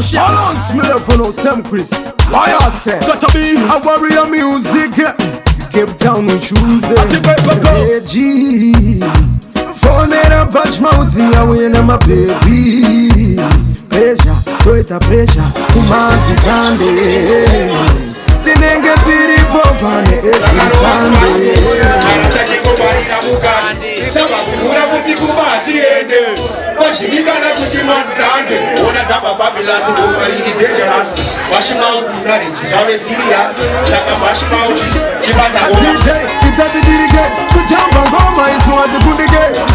selfish. Balance me love for no Sam Chris. Why I say? Gotta be a warrior music. Cape Town we choose Reggie. Phone in a Bashmouth, I win my baby. Pressure, toita pressure, kumati Sunday. Tinenge tiri popane every Sunday.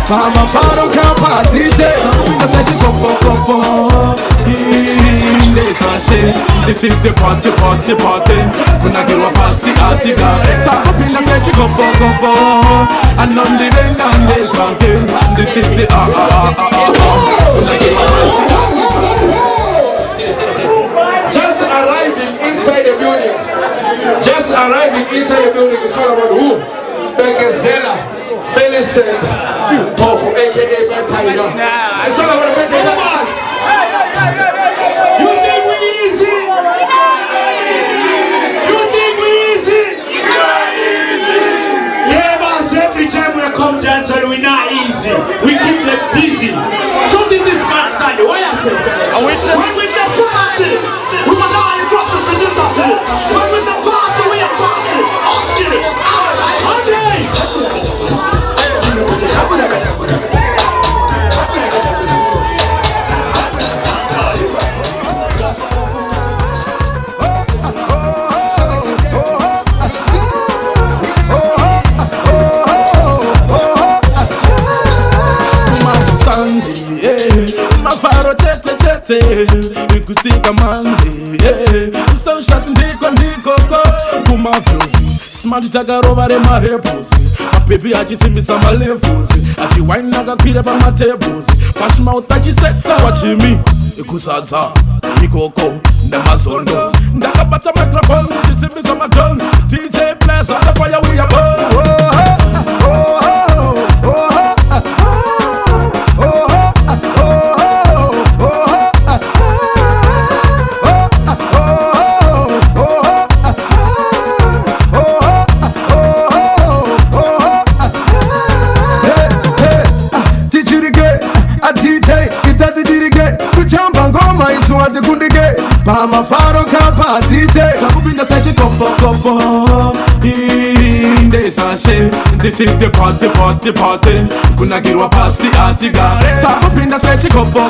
Mama faro kapatite Winda sachi kopo Inde sache Dite party Kuna girwa pasi atiga Tako pinda sachi kopo Anandi venga sake Dite Kuna girwa pasi atiga. Just arriving inside the building. Just arriving inside the building. It's all about who? Bekezela Millicent Tofu, aka my tiger. It's all about the Bekezela. You think we easy? You think we easy? Yeah, boss, every time we come dance and we're not easy. We keep them busy. So this is Mad Sunday. Why I say so? When we say party, we want all the crosses to disappear. When we say party, we are party. Oscar, Andre. Ikusika mande so shas ndiko kuma vyozi smart tagarova re mareposi mapepi achisimbisa malefuzi achiwine akakwira pamatebuzi Bashmouth achiseka wachimi ikusadza ikoko ndemazondo ndakabata microphone ndisimbisa madon DJ Bless on the fire we are born. Mama faro kapatite Takupinda sachi kopo Inde sache Dite party Kuna girwa pasi atiga Takupinda sachi kopo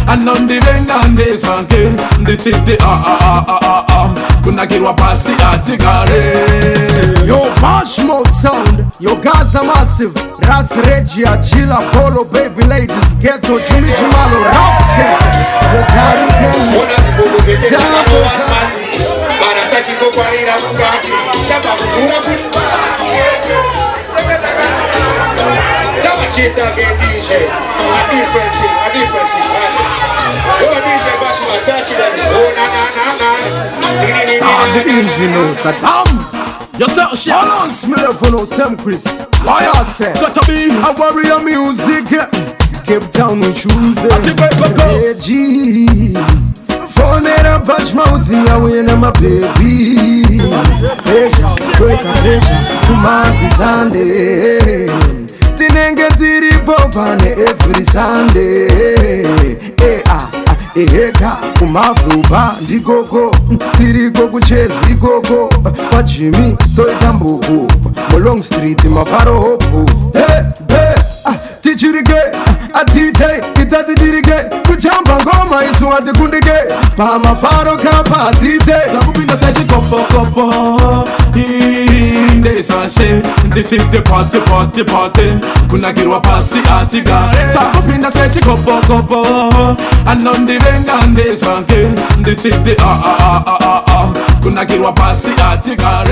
Anondi venga nde sake Dite Kuna girwa pasi atiga Yo Bashmouth Sound, yo Gaza Massive Ras Reggie, Agila, Polo, Baby Ladies Ghetto, Jimmy Jimalo, Rafke Yo Tariken Start the engine, no Saddam. Yourself, chef. Balance me love for no Sam Chris. Why I say? Gotta be a warrior music. Cape Town we choose Reggie. Phone in a Bashmouth, I win my baby. Pressure, toita pressure, kumati Sunday. Tinenge tiri popane every Sunday. Eheka kumavuba ndikoko tiriko kuchezi koko kwa Jimmy toita mbuku Long Street mafaro hopu tichirike DJ kitati jirike kuchamba ngoma isu atikundike pa mafaro kapatite Takupinda sachi kopo Inde sache Dite party Kuna girwa pasi atiga Takupinda sachi kopo Anondi venga nde sake Dite Kuna girwa pasi atiga